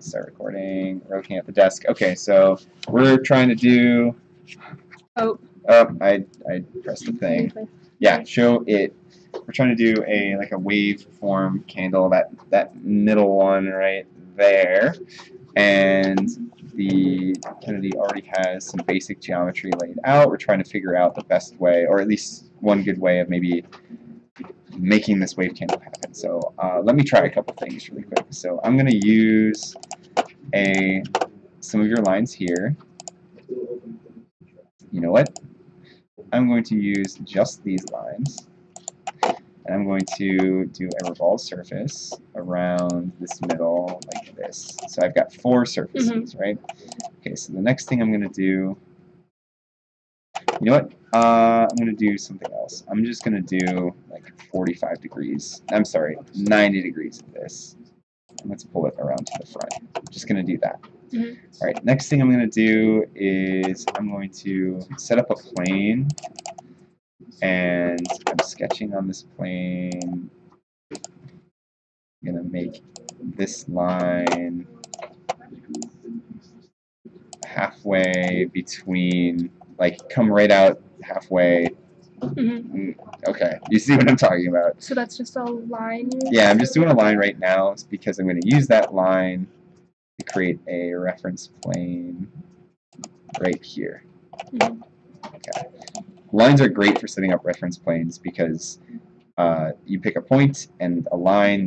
start recording. We're looking at the desk. Okay, so we're trying to do. Oh. Oh, I pressed the thing. Yeah, show it. We're trying to do a waveform candle. That middle one right there, and the Kennedy already has some basic geometry laid out. We're trying to figure out the best way, or at least one good way of maybe making this wave candle happen. So let me try a couple things really quick. So I'm going to use some of your lines here. You know what? I'm going to use just these lines. And I'm going to do a revolved surface around this middle like this. So I've got 4 surfaces, right? Okay, so the next thing I'm going to do, you know what? I'm going to do something else. I'm just going to do like 45 degrees. I'm sorry, 90 degrees of this. And let's pull it around to the front. I'm just going to do that. All right, next thing I'm going to do is I'm going to set up a plane. And I'm sketching on this plane. I'm going to make this line halfway between, come right out halfway. Okay, you see what I'm talking about. So that's just a line? Yeah, I'm just doing a line right now because I'm going to use that line to create a reference plane right here. Okay. Lines are great for setting up reference planes because you pick a point and a line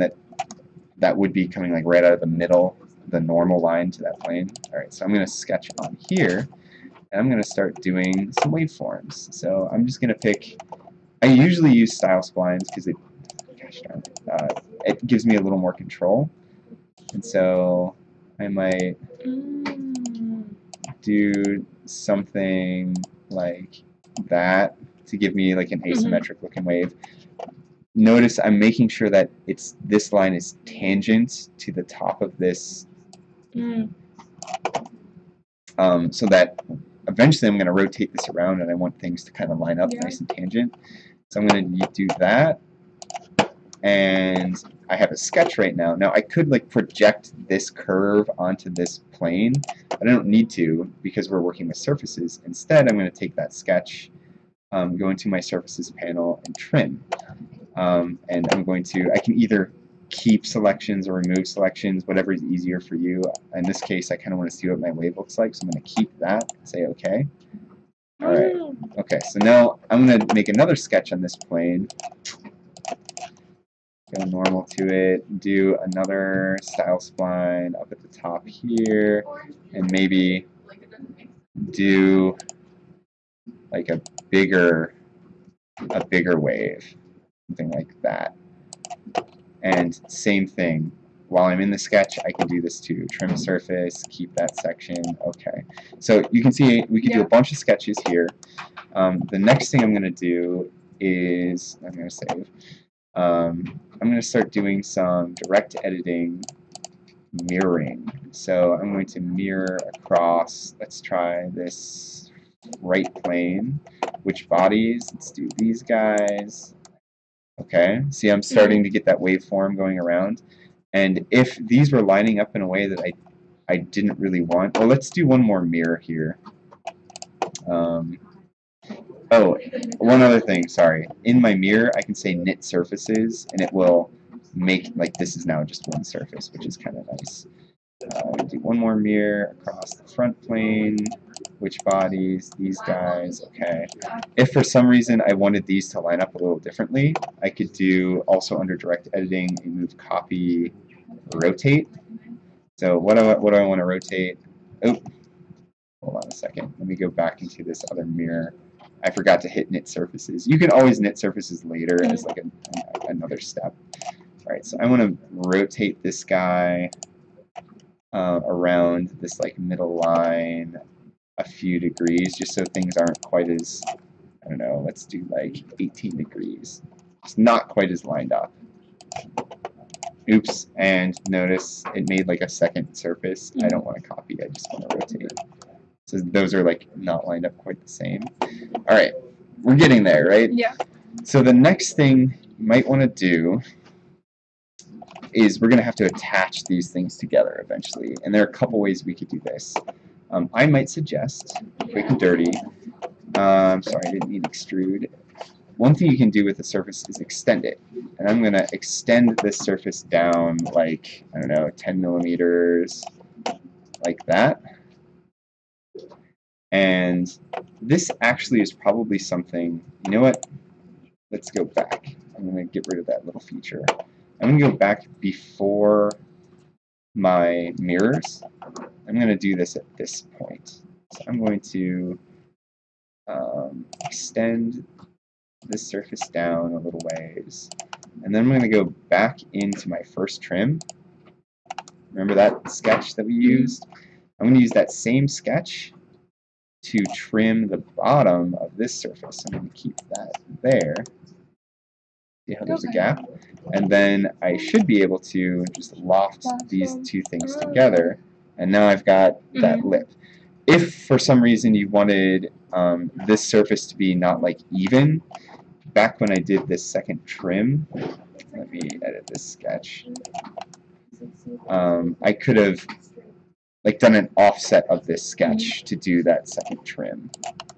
that would be coming right out of the middle, the normal line to that plane. Alright, so I'm going to sketch on here, and I'm going to start doing some waveforms. So I'm just going to pick, I usually use style splines because it gives me a little more control. And so I might do something like that to give me an asymmetric looking wave. Notice I'm making sure that this line is tangent to the top of this, so that eventually I'm going to rotate this around and I want things to kind of line up nice and tangent. So I'm going to do that, and I have a sketch right now. Now I could project this curve onto this plane, but I don't need to because we're working with surfaces. Instead, I'm going to take that sketch, go into my surfaces panel, and trim. And I can either keep selections or remove selections, whatever is easier for you. In this case, I kind of want to see what my wave looks like, so I'm going to keep that and say OK. Alright, okay, so now I'm going to make another sketch on this plane. Go normal to it, do another style spline up at the top here, and maybe do a bigger wave, something like that. And same thing, while I'm in the sketch, I can do this too. Trim surface, keep that section, okay. So you can see we could do a bunch of sketches here. The next thing I'm going to do is, I'm going to save. I'm going to start doing some direct editing mirroring. So I'm going to mirror across, let's try this right plane. Which bodies? Let's do these guys. Okay, see I'm starting to get that waveform going around. And if these were lining up in a way that I didn't really want, well, let's do one more mirror here. Oh, one other thing, sorry. In my mirror, I can say knit surfaces, and it will make, this is now just one surface, which is kind of nice. Do one more mirror across the front plane. Which bodies? These guys. Okay. If for some reason I wanted these to line up a little differently, I could do also under direct editing a move copy rotate. So what do I want to rotate? Oh, hold on a second. Let me go back into this other mirror. I forgot to hit knit surfaces. You can always knit surfaces later as another step. All right, so I want to rotate this guy around this middle line a few degrees, just so things aren't quite as, I don't know, let's do 18 degrees. It's not quite as lined up. Oops, and notice it made a second surface. I don't want to copy, I just want to rotate. So those are not lined up quite the same. Alright, we're getting there, right? Yeah. So the next thing you might want to do is we're going to have to attach these things together eventually. And there are a couple ways we could do this. I might suggest, quick and dirty, sorry, I didn't mean extrude. One thing you can do with the surface is extend it. And I'm going to extend this surface down like, I don't know, 10 millimeters, like that. And this actually is probably something, you know what? Let's go back. I'm going to get rid of that little feature. I'm going to go back before my mirrors. I'm going to do this at this point. So I'm going to extend this surface down a little ways. And then I'm going to go back into my first trim. Remember that sketch that we used? I'm going to use that same sketch to trim the bottom of this surface. I'm going to keep that there. See how there's a gap? And then I should be able to just loft these two things together. And now I've got that lip. If for some reason you wanted this surface to be not like even, back when I did this second trim, let me edit this sketch. I could have like done an offset of this sketch to do that second trim.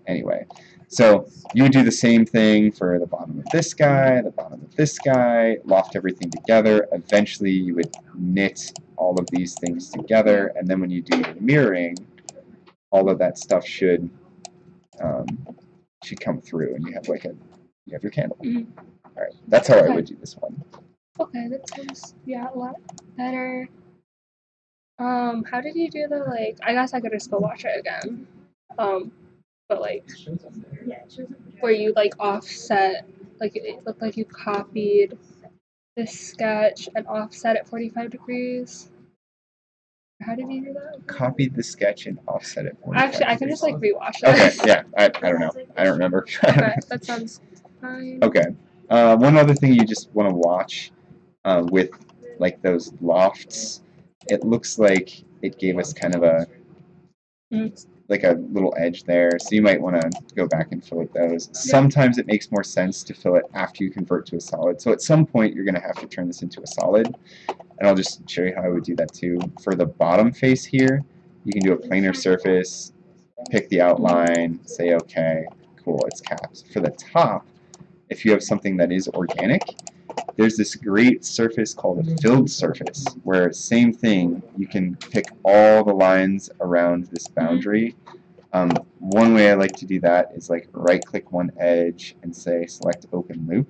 Anyway, so you would do the same thing for the bottom of this guy, the bottom of this guy, loft everything together. Eventually you would knit all of these things together, and then when you do your mirroring, all of that stuff should come through, and you have like you have your candle. All right, that's how I would do this one. Okay, that sounds a lot better. How did you do the like? I guess I could just go watch it again. But like, where you like offset, like it looked like you copied this sketch and offset it 45 degrees. How did you do that? Copied the sketch and offset it 45 Actually, I can degrees. just like rewatch it. Okay, yeah, I don't know. I don't remember. Okay, that sounds fine. Okay. One other thing you just want to watch with like those lofts, it looks like it gave us kind of a like a little edge there, so you might want to go back and fillet those. Sometimes it makes more sense to fill it after you convert to a solid. So at some point you're going to have to turn this into a solid, and I'll just show you how I would do that too. For the bottom face here, you can do a planar surface, pick the outline, say okay, cool, it's capped. For the top, if you have something that is organic, there's this great surface called a filled surface, where same thing, you can pick all the lines around this boundary. One way I like to do that is like right-click one edge and say select open loop,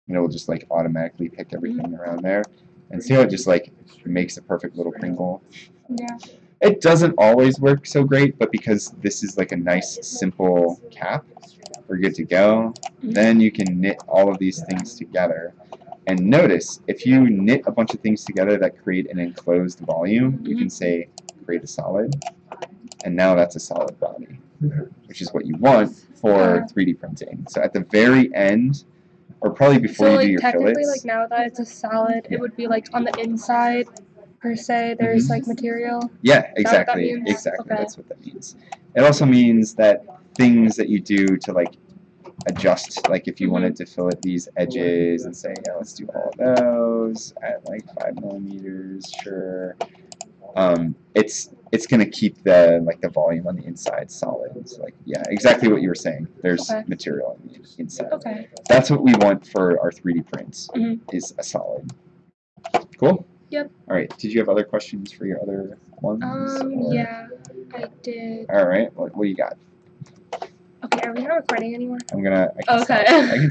and it will just like automatically pick everything around there. And see how it just like makes a perfect little Pringle? Yeah. It doesn't always work so great, but because this is like a nice simple cap, we're good to go. Then you can knit all of these things together. And notice, if you knit a bunch of things together that create an enclosed volume, you can say create a solid, and now that's a solid body, which is what you want for 3D printing. So at the very end, or probably before you do your technically, fillets. like now that it's a solid, it would be like on the inside, per se, there's like material. Yeah, exactly. Exactly, okay. That's what that means. It also means that things that you do to like adjust, like if you wanted to fillet these edges and say, yeah, let's do all of those at like 5 millimeters, sure. It's gonna keep the like the volume on the inside solid. So like yeah, exactly what you were saying. There's material on the inside. Okay. That's what we want for our 3D prints is a solid. Cool. Yep. All right. Did you have other questions for your other ones? Yeah, I did. All right. What do you got? Okay, are we not recording anymore? I can stop. I can